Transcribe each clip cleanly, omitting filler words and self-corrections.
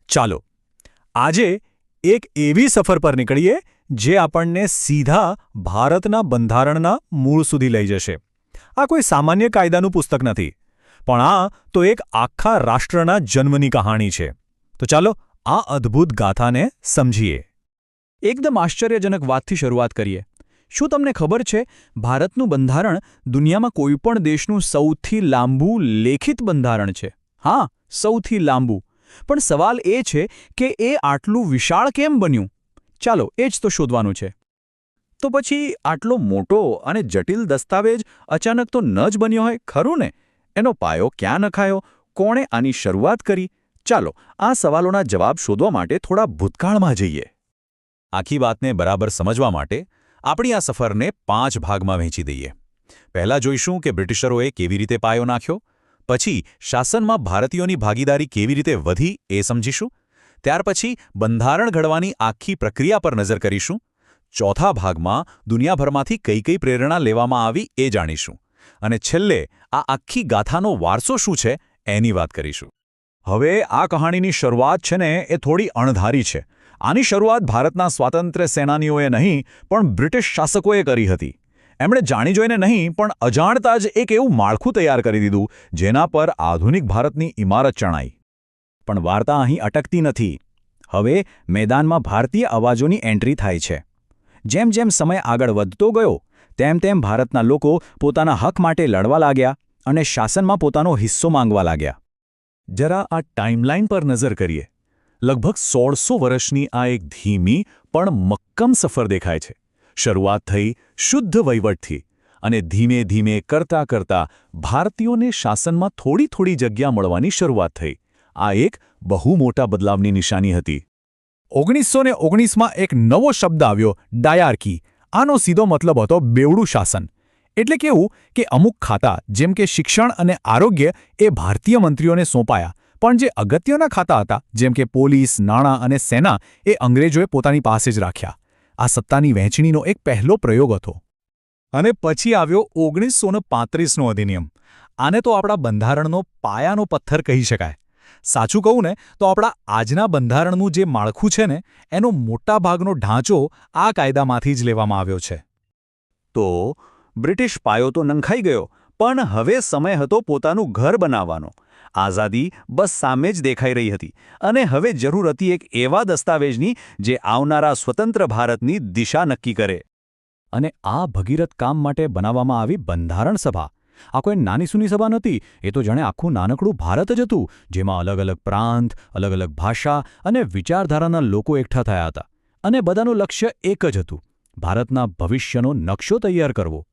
ચાલો આજે એક એવી સફર પર નીકળીએ જે આપણને સીધા ભારતના બંધારણના મૂળ સુધી લઈ જશે. આ કોઈ સામાન્ય કાયદાનું પુસ્તક નથી, પણ આ તો એક આખા રાષ્ટ્રના જન્મની કહાણી છે. તો ચાલો આ અદ્ભુત ગાથાને સમજીએ. એકદમ આશ્ચર્યજનક વાતથી શરૂઆત કરીએ. શું તમને ખબર છે, ભારતનું બંધારણ દુનિયામાં કોઈપણ દેશનું સૌથી લાંબુ લેખિત બંધારણ છે? હા, સૌથી લાંબુ. પણ સવાલ એ છે કે એ આટલું વિશાળ કેમ બન્યું? ચાલો એ જ તો શોધવાનું છે. તો પછી આટલો મોટો અને જટિલ દસ્તાવેજ અચાનક તો ન જ બન્યો હોય, ખરું ને? એનો પાયો ક્યાં નખાયો? કોણે આની શરૂઆત કરી? ચાલો આ સવાલોના જવાબ શોધવા માટે થોડા ભૂતકાળમાં જઈએ. આખી વાતને બરાબર સમજવા માટે આપણી આ સફરને 5 ભાગમાં વહેંચી દઈએ. પહેલા જોઈશું કે બ્રિટિશરોએ કેવી રીતે પાયો નાખ્યો. પછી શાસનમાં ભારતીયોની ભાગીદારી કેવી રીતે વધી એ સમજીશું. ત્યાર પછી બંધારણ ઘડવાની આખી પ્રક્રિયા પર નજર કરીશું. ચોથા ભાગમાં દુનિયાભરમાંથી કઈ કઈ પ્રેરણા લેવામાં આવી એ જાણીશું. અને છેલ્લે આ આખી ગાથાનો વારસો શું છે એની વાત કરીશું. હવે આ કહાણીની શરૂઆત છે ને એ થોડી અણધારી છે. આની શરૂઆત ભારતના સ્વાતંત્ર્ય સેનાનીઓએ નહીં પણ બ્રિટિશ શાસકોએ કરી હતી. એમણે જાણી જોઈને નહીં પણ અજાણતા જ એક એવું માળખું તૈયાર કરી દીધું જેના પર આધુનિક ભારતની ઇમારત ચણાઈ. પણ વાર્તા અહીં અટકતી નથી. હવે મેદાનમાં ભારતીય અવાજોની એન્ટ્રી થાય છે. જેમ જેમ સમય આગળ વધતો ગયો તેમ તેમ ભારતના લોકો પોતાના હક માટે લડવા લાગ્યા અને શાસનમાં પોતાનો હિસ્સો માંગવા લાગ્યા. જરા આ ટાઈમલાઈન પર નજર કરીએ. લગભગ 1600 વર્ષની આ એક ધીમી પણ મક્કમ સફર દેખાય છે. શરૂઆત થઈ શુદ્ધ વહીવટથી અને ધીમે ધીમે કરતાં કરતાં ભારતીયોને શાસનમાં થોડી થોડી જગ્યા મળવાની શરૂઆત થઈ. આ એક બહુ મોટા બદલાવની નિશાની હતી. 1919માં એક નવો શબ્દ આવ્યો, ડાયાર્કી. આનો સીધો મતલબ હતો બેવડું શાસન. એટલે કેવું કે અમુક ખાતા જેમ કે શિક્ષણ અને આરોગ્ય એ ભારતીય મંત્રીઓને સોંપાયા, પણ જે અગત્યના ખાતા હતા જેમ કે પોલીસ, નાણાં અને સેના એ અંગ્રેજોએ પોતાની પાસે જ રાખ્યા. આ સત્તાની વહેંચણીનો એક પહેલો પ્રયોગ હતો. અને પછી આવ્યો 1935નો અધિનિયમ. આને તો આપણા બંધારણનો પાયાનો પથ્થર કહી શકાય. સાચું કહું ને તો આપણા આજના બંધારણનું જે માળખું છે ને એનો મોટા ભાગનો ઢાંચો આ કાયદામાંથી જ લેવામાં આવ્યો છે. તો બ્રિટિશ પાયો તો નંખાઈ ગયો, પણ હવે સમય હતો પોતાનું ઘર બનાવવાનો. આઝાદી બસ સામે જ દેખાઈ રહી હતી અને હવે જરૂર હતી એક એવા દસ્તાવેજની જે આવનારા સ્વતંત્ર ભારતની દિશા નક્કી કરે. અને આ ભગીરથ કામ માટે બનાવવામાં આવી બંધારણ સભા. આ કોઈ નાની સૂની સભા નહોતી. એ તો જાણે આખું નાનકડું ભારત જ હતું, જેમાં અલગ અલગ પ્રાંત, અલગ અલગ ભાષા અને વિચારધારાના લોકો એકઠા થયા હતા. અને બધાનું લક્ષ્ય એક જ હતું, ભારતના ભવિષ્યનો નકશો તૈયાર કરવો.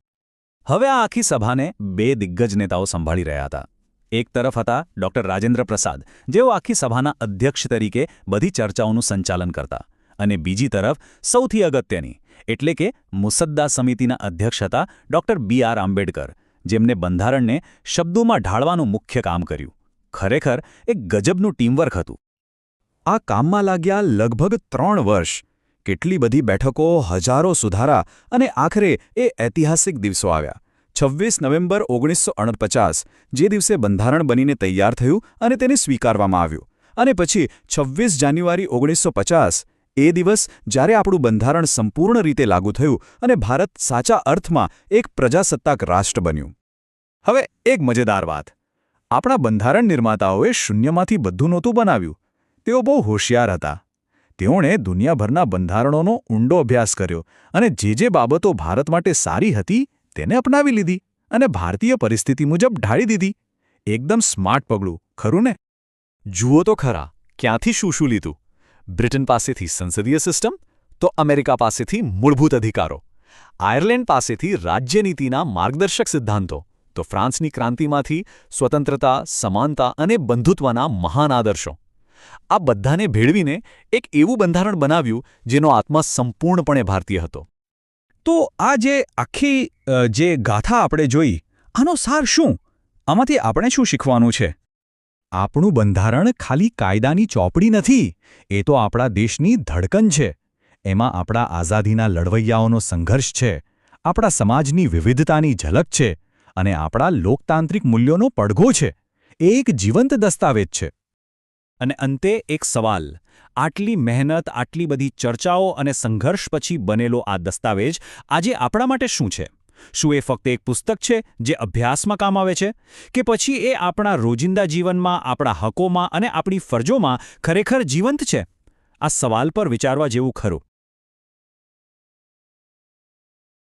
હવે આ આખી સભાને 2 દિગ્ગજ નેતાઓ સંભાળી રહ્યા હતા. એક તરફ હતા ડૉક્ટર રાજેન્દ્ર પ્રસાદ, જેઓ આખી સભાના અધ્યક્ષ તરીકે બધી ચર્ચાઓનું સંચાલન કરતા, અને બીજી તરફ સૌથી અગત્યની એટલે કે મુસદ્દા સમિતિના અધ્યક્ષ હતા ડૉક્ટર B.R. આંબેડકર, જેમને બંધારણને શબ્દોમાં ઢાળવાનું મુખ્ય કામ કર્યું. ખરેખર એક ગજબનું ટીમવર્ક હતું. આ કામમાં લાગ્યા લગભગ 3 વર્ષ. કેટલી બધી બેઠકો, હજારો સુધારા અને આખરે એ ઐતિહાસિક દિવસો આવ્યા. 26 નવેમ્બર 1949, જે દિવસે બંધારણ બનીને તૈયાર થયું અને તેને સ્વીકારવામાં આવ્યું. અને પછી 26 જાન્યુઆરી 1950, એ દિવસ જ્યારે આપણું બંધારણ સંપૂર્ણ રીતે લાગુ થયું અને ભારત સાચા અર્થમાં એક પ્રજાસત્તાક રાષ્ટ્ર બન્યું. હવે એક મજેદાર વાત. આપણા બંધારણ નિર્માતાઓએ શૂન્યમાંથી બધું નહોતું બનાવ્યું. તેઓ બહુ હોશિયાર હતા. તેઓણે દુનિયાભરના બંધારણોનો ઊંડો અભ્યાસ કર્યો અને જે બાબતો ભારત માટે સારી હતી તેને અપનાવી લીધી અને ભારતીય પરિસ્થિતિ મુજબ ઢાળી દીધી. એકદમ સ્માર્ટ પગલું, ખરું ને? જુઓ તો ખરા, ક્યાંથી શું લીધું. બ્રિટન પાસેથી સંસદીય સિસ્ટમ, તો અમેરિકા પાસેથી મૂળભૂત અધિકારો. આયર્લેન્ડ પાસેથી રાજ્યનીતિના માર્ગદર્શક સિદ્ધાંતો, તો ફ્રાન્સની ક્રાંતિમાંથી સ્વતંત્રતા, સમાનતા અને બંધુત્વના મહાન આદર્શો. આ બધાને ભેળવીને એક એવું બંધારણ બનાવ્યું જેનો આત્મા સંપૂર્ણપણે ભારતીય હતો. તો આ જે આખી ગાથા આપણે જોઈ, આનો સાર શું? આમાંથી આપણે શું શીખવાનું છે? આપણું બંધારણ ખાલી કાયદાની ચોપડી નથી, એ તો આપણા દેશની ધડકન છે. એમાં આપણા આઝાદીના લડવૈયાઓનો સંઘર્ષ છે, આપણા સમાજની વિવિધતાની ઝલક છે અને આપણા લોકતાંત્રિક મૂલ્યોનો પડઘો છે. એ એક જીવંત દસ્તાવેજ છે. અને અંતે એક સવાલ: આટલી મહેનત, આટલી બધી ચર્ચાઓ અને સંઘર્ષ પછી બનેલો આ દસ્તાવેજ આજે આપણા માટે શું છે? શું એ ફક્ત એક પુસ્તક છે જે અભ્યાસમાં કામ આવે છે, કે પછી એ આપણા રોજિંદા જીવનમાં, આપણા હકોમાં અને આપણી ફરજોમાં ખરેખર જીવંત છે? આ સવાલ પર વિચારવા જેવું ખરું.